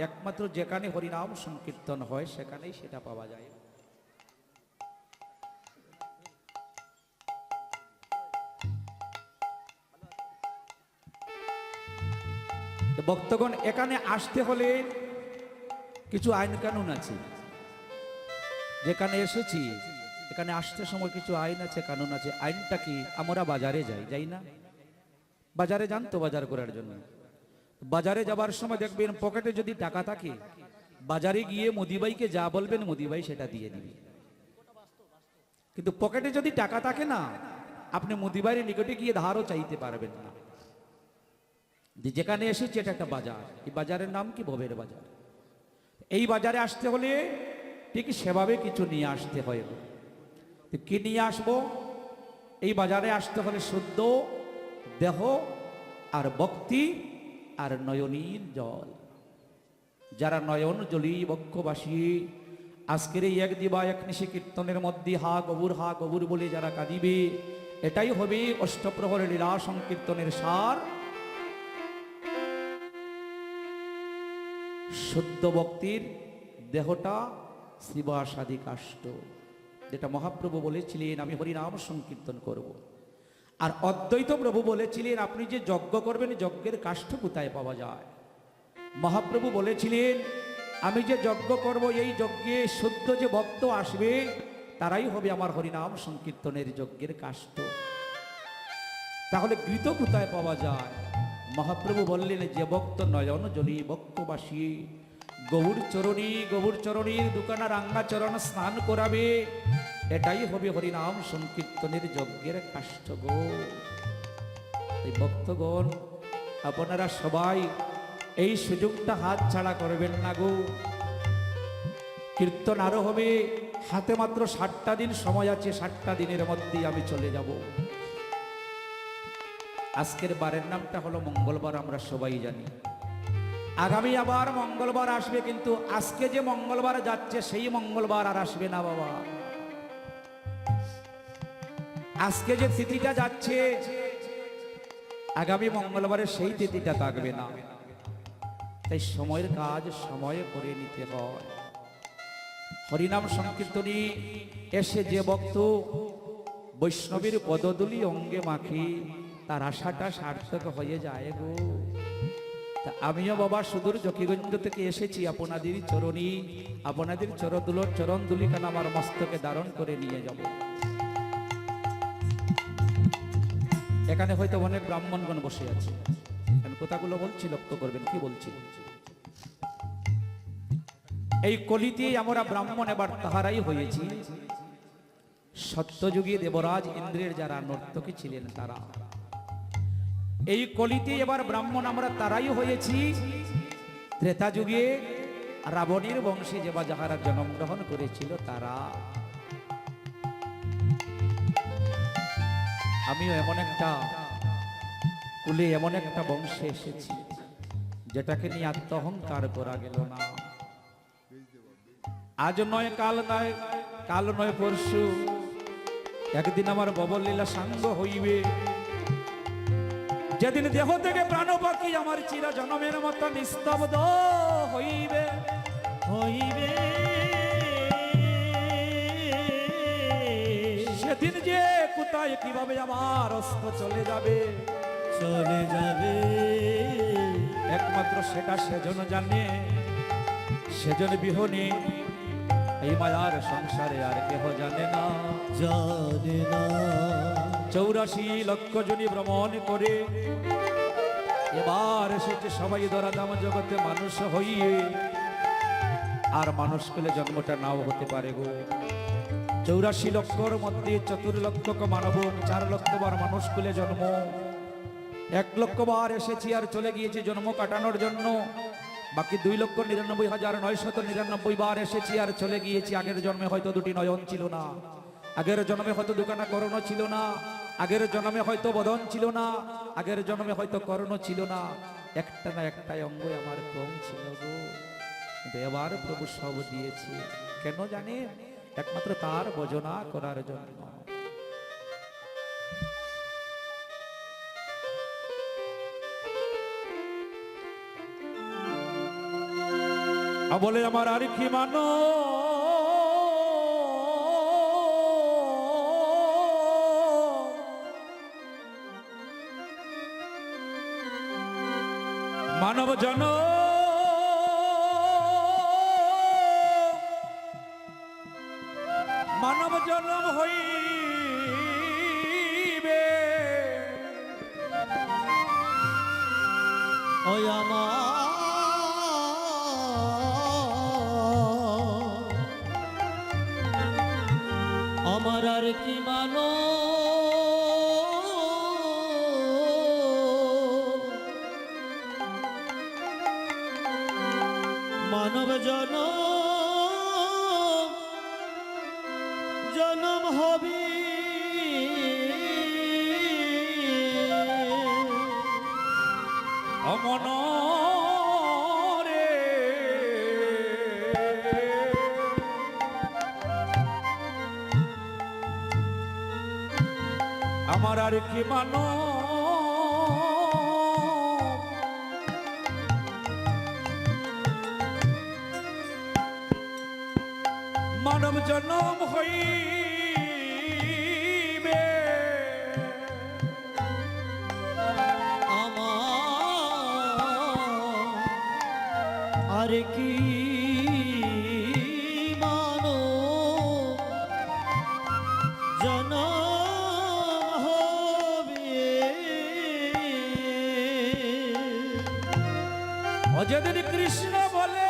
একমাত্র যেখানে হরিনাম সংকীর্তন হয় সেখানেই সেটা পাওয়া যায়। ভক্তগণ, এখানে আসতে হলে কিছু আইন কানুন আছে। যেখানে এসেছি এখানে আসতে সময় কিছু আইন আছে, কানুন আছে। আইনটা কি? আমরা বাজারে যাই না? বাজারে যান তো বাজার করার জন্য। বাজারে যাবার সময় দেখবেন পকেটে যদি টাকা থাকে, বাজারে গিয়ে মোদিবাইকে যা বলবেন মোদিবাই সেটা দিয়ে দিবে। কিন্তু পকেটে যদি টাকা থাকে না, আপনি মোদিবাইয়ের নিকটে গিয়ে ধারও চাইতে পারবেন না। যেখানে এসেছি এটা একটা বাজার। এই বাজারের নাম কি? ভবের বাজার। এই বাজারে আসতে হলে ঠিক সেভাবে কিছু নিয়ে আসতে হয়। কি নিয়ে আসবো? এই বাজারে আসতে হলে শুদ্ধ দেহ আর ভক্তি আর নয়নীর জল। যারা নয়ন জলি বক্ষবাসী আজকের এই এক দিবা এক নিশি কীর্তনের মধ্যে হা গবুর বলে যারা কাঁদিবে, এটাই হবে অষ্টপ্রহরের লীলা সংকীর্তনের সার। শুদ্ধ ভক্তির দেহটা শ্রীবাসাদি কাষ্ঠ, যেটা মহাপ্রভু বলেছিলেন আমি হরিনাম সংকীর্তন করব। আর অদ্বৈত প্রভু বলেছিলেন আপনি যে যজ্ঞ করবেন যজ্ঞের কাষ্ঠ কোথায় পাওয়া যায়? মহাপ্রভু বলেছিলেন আমি যে যজ্ঞ করব এই যজ্ঞে শুদ্ধ যে ভক্ত আসবে তারাই হবে আমার হরিনাম সংকীর্তনের যজ্ঞের কাষ্ঠ। তাহলে ঘৃত কোথায় পাওয়া যায়? মহাপ্রভু বললেন যে ভক্ত নয়ন জলি বক্ষবাসী গৌর চরণীর দুকানা রাঙ্গা চরণ স্নান করাবে, এটাই হবে হরিনাম সংকীর্তনের যজ্ঞের কাষ্ঠ গো। এই ভক্তগণ, আপনারা সবাই এই সুযোগটা হাত ছাড়া করবেন না গো। কীর্তন আরো হবে, হাতে মাত্র 60টা দিন সময় আছে। 60টা দিনের মধ্যেই আমি চলে যাব। আজকের বারের নামটা হলো মঙ্গলবার, আমরা সবাই জানি। আগামী আবার মঙ্গলবার আসবে, কিন্তু আজকে যে মঙ্গলবার যাচ্ছে সেই মঙ্গলবার আর আসবে না বাবা। আজকে যে তিথিটা যাচ্ছে আগামী মঙ্গলবারে সেই তিথিটা থাকবে না। তাই সময়ের কাজ সময়ে করে নিতে হয়। হরিনাম সংকীর্তনী এসে যে ভক্ত বৈষ্ণবীর পদধূলি অঙ্গে মাখি তার আশাটা সার্থক হয়ে যায় গো। তা আমিও বাবা সুদূর জকিগঞ্জ থেকে এসেছি আপনাদের চরণী, আপনাদের চরণ দুলিখানা আমার মস্তকে ধারণ করে নিয়ে যাব। এখানে হয়তো অনেক ব্রাহ্মণগণ বসে আছে। আমি কথাগুলো বলছি, লক্ষ্য করবেন কি বলছি। এই কলিতে আমরা ব্রাহ্মণ এবার তাহারাই হয়েছি সত্যযুগে দেবরাজ ইন্দ্রের যারা নর্তকী ছিলেন তারা। এই কলিতে এবার ব্রাহ্মণ আমরা তারাই হয়েছি ত্রেতা যুগে রাবণের বংশে যে বা যাহারা জন্মগ্রহণ করেছিল তারা। আমিও এমন একটা কুলে এমন একটা বংশে এসেছি যেটাকে নিয়ে আত্মহংকার করা গেল না। আজ নয় কাল নয় পরশু একদিন আমার ববলীলা সাঙ্গ হইবে, যেদিন দেহ থেকে প্রাণ পাখি আমার চির জনমের মতো নিস্তব্ধ হইবে। সেদিন যে কোথায় কিভাবে আমার অস্ত চলে যাবে একমাত্র সেটা সেজন জানে। সেজন বিহনে এই মায়ার সংসারে আর কেহ জানে না। 84 লক্ষ জনী ভ্রমণ করে এবার এসেছে সবাই ধরাধাম জগতে মানুষ হইয়ে। আর মানুষ পেলে জন্মটা নাও হতে পারে গো। 84 লক্ষর মধ্যে 4 লক্ষ মানব, 4 লক্ষ বার মানুষ পেলে জন্ম। 1 লক্ষ বার এসেছি আর চলে গিয়েছি জন্ম কাটানোর জন্য। বাকি 2,99,999 বার এসেছি আর চলে গিয়েছি। আগের জন্মে হয়তো 2টি নয়ন ছিল না, আগের জন্মে হয়তো 2খানা কর্ণ ছিল না, আগের জন্মে হয়তো বদন ছিল না, আগের জন্মে হয়তো কর্ণ ছিল না, একটা না একটাই অঙ্গ আমার কম ছিল গো। কিন্তু এবার প্রভু সব দিয়েছে কেন জানে? একমাত্র তার ভজনা করার জন্য। বলে আমার আর কি মানো, মানব জন মানব জন্ম হইবে ওই আমার আর কি মানো, মানব জনম হবে অমন রে আমার আর কি মানো, মানব জন্ম হইবে আর কি মানো, জনম হবে যেদিন কৃষ্ণ বলে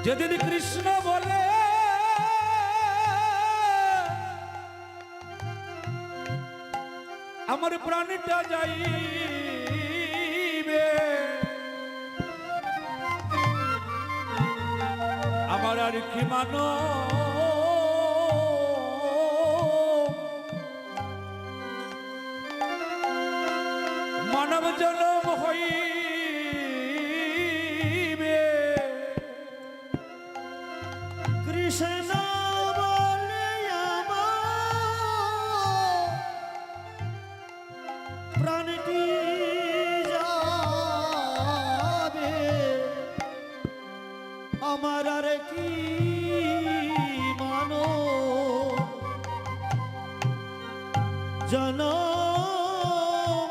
যেদিন কৃষ্ণ বলে আমার প্রাণটা যাইবে, আমার আর কি মানো, মানব জন্ম হইবে কৃষ্ণ বলে আমার প্রাণটি যাবে, আমার আর কি মানো, জনম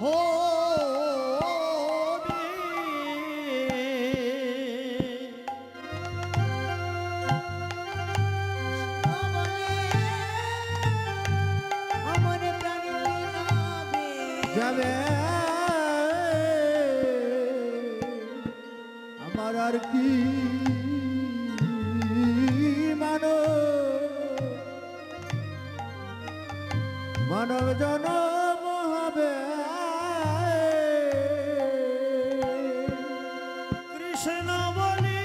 হবে আমার প্রাণ যাবে, আমার আর কি মানো, মানব জনম হবে কৃষ্ণ বলি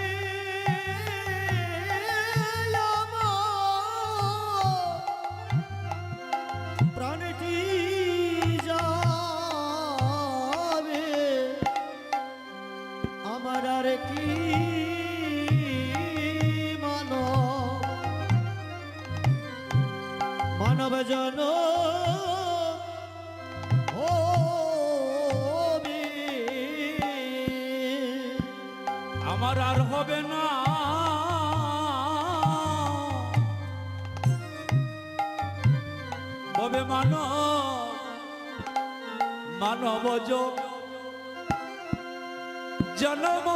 প্রাণটি যাবে, আমার আর কি মানো, মানব জন আমার আর হবে না, তবে মানব জন্ম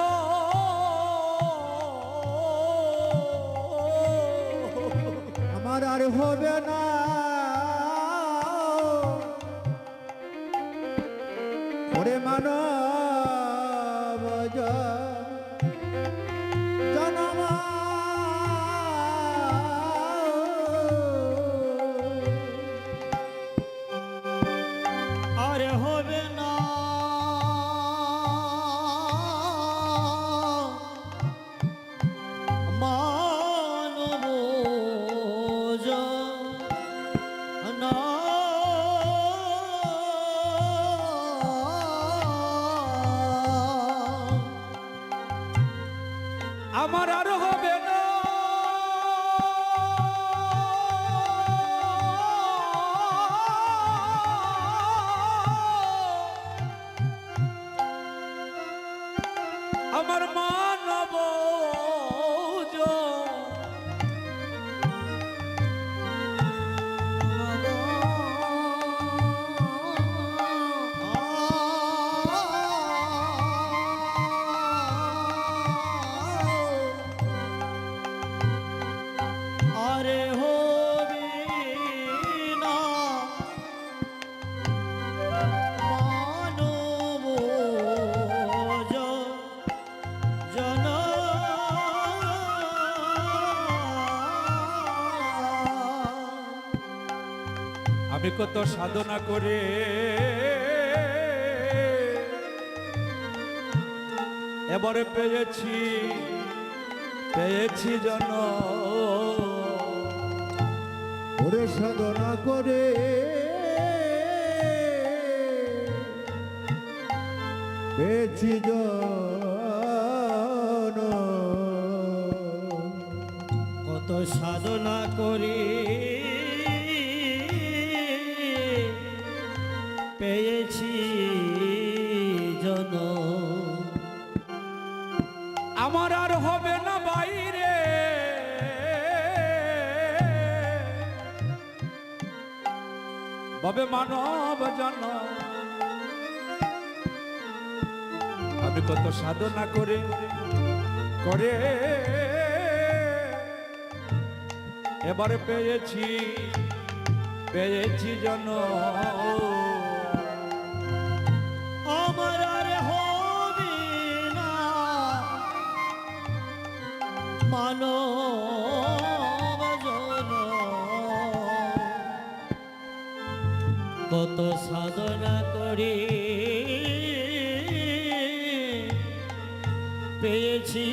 আমার আর হবে না, ওরে মানব জনম আর হবে না, মানব আমার আর হবে না, আমার মানব আরে হবি না মানব জন আমি কত সাধনা করে এবারে পেয়েছি জন ওরে সাধনা করে পেয়েছি জন কত সাধনা করি পেয়েছি জন আমার আর হবে না বাইরে বাবে মানব জন আমি কত সাধনা করে এবারে পেয়েছি জন আমার আর হবে না মানব জন কত সাধনা করি পেয়েছি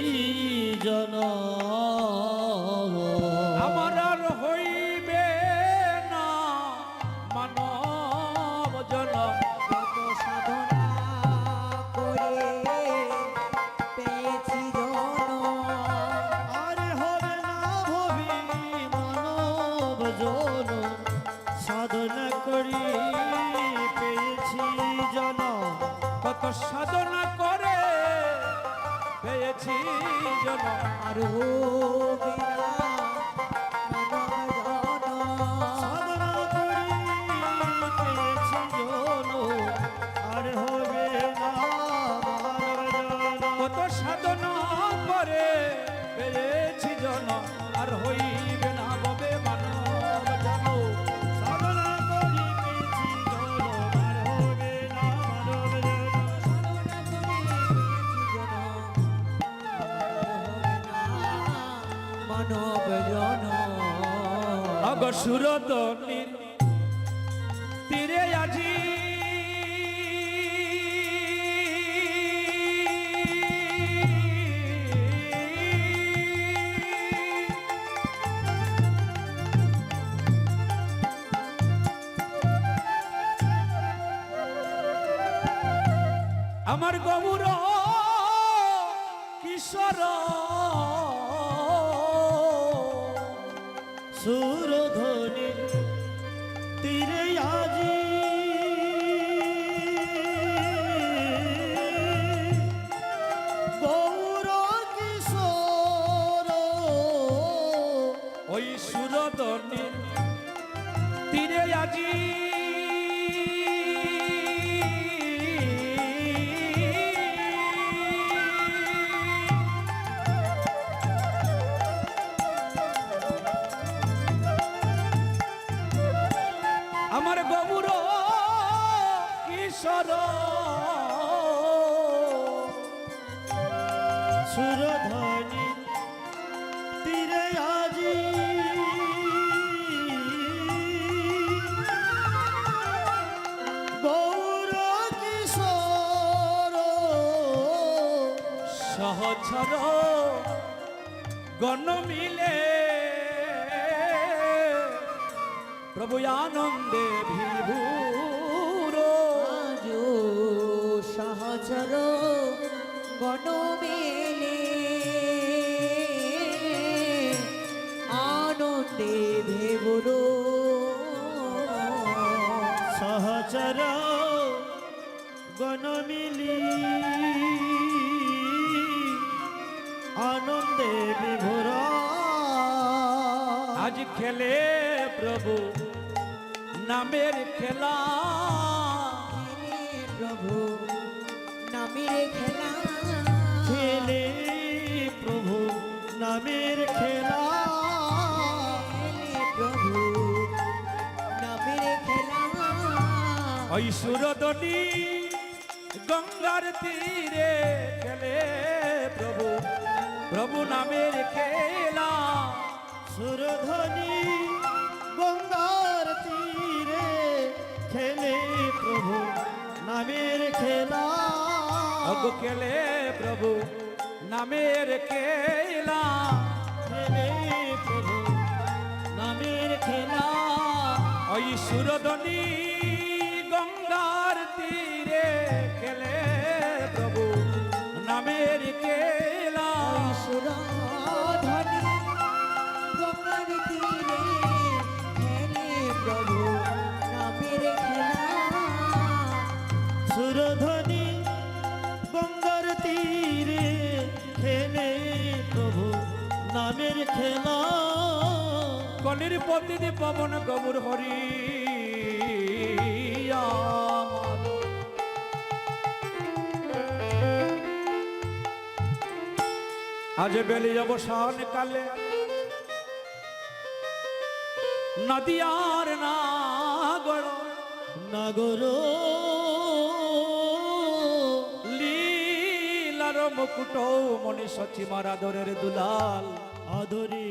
জন আমার আর হইবে না মানব জন কত সাধনা করে পেয়েছি জন আরে হবে না ভবি মানব জন সাধনা করি পেয়েছি জন কত সাধনা করে পেয়েছি জন আর হবে না মানব জন সাধনা করি পেয়েছি জন আর হবে না মানব জন কত সাধনা করে পেয়েছি জন আর হইবে না ববে মানব জন সাধনা করি পেয়েছি জন আর হবে না মানব জন মানব জন অগসুরদনির তীরে আজি আমার গৌর কিশোর সুরধনির তীরে আজি গৌর কিশোর ওই সুরদনির তীরে আজি আমার গৌর কিশোর সুরধনির তীরে আজি গৌর কিশোর সহচর গণ মিলে প্রভু আনন্দে বিভুর আজ সহচর গণ মেলে আনন্দে ভেবর সহচর গণ মিলি আনন্দে বিভোরা আজ খেলে প্রভু নামের খেলা, খেলে প্রভু নামের খেলা, খেলে প্রভু নামের খেলা, খেলে প্রভু নামের খেলা, ওই সুরদনি গঙ্গার তীরে খেলে প্রভু, প্রভু নামের খেলা। সুরধ্বনি গঙ্গার তীরে খেলে প্রভু নামের খেলা, অগো খেলে প্রভু নামের খেলা, খেলে প্রভু নামের খেলা, ওই সুরদনি গঙ্গার তীরে খেলে প্রভু নামের খেলা। সুরধ্বনি গঙ্গার তীরে খেলে প্রভু নামের খেলা, সুরধ্বনি গঙ্গার তীরে খেলে প্রভু নামের খেলা, কলির পতিনি পবন গবুর হরি আজ বেলি অবসান কালে নদিয়ার নাগর নাগর লীলার মুকুট মনি সচিমার আদরের দুলাল, আদরে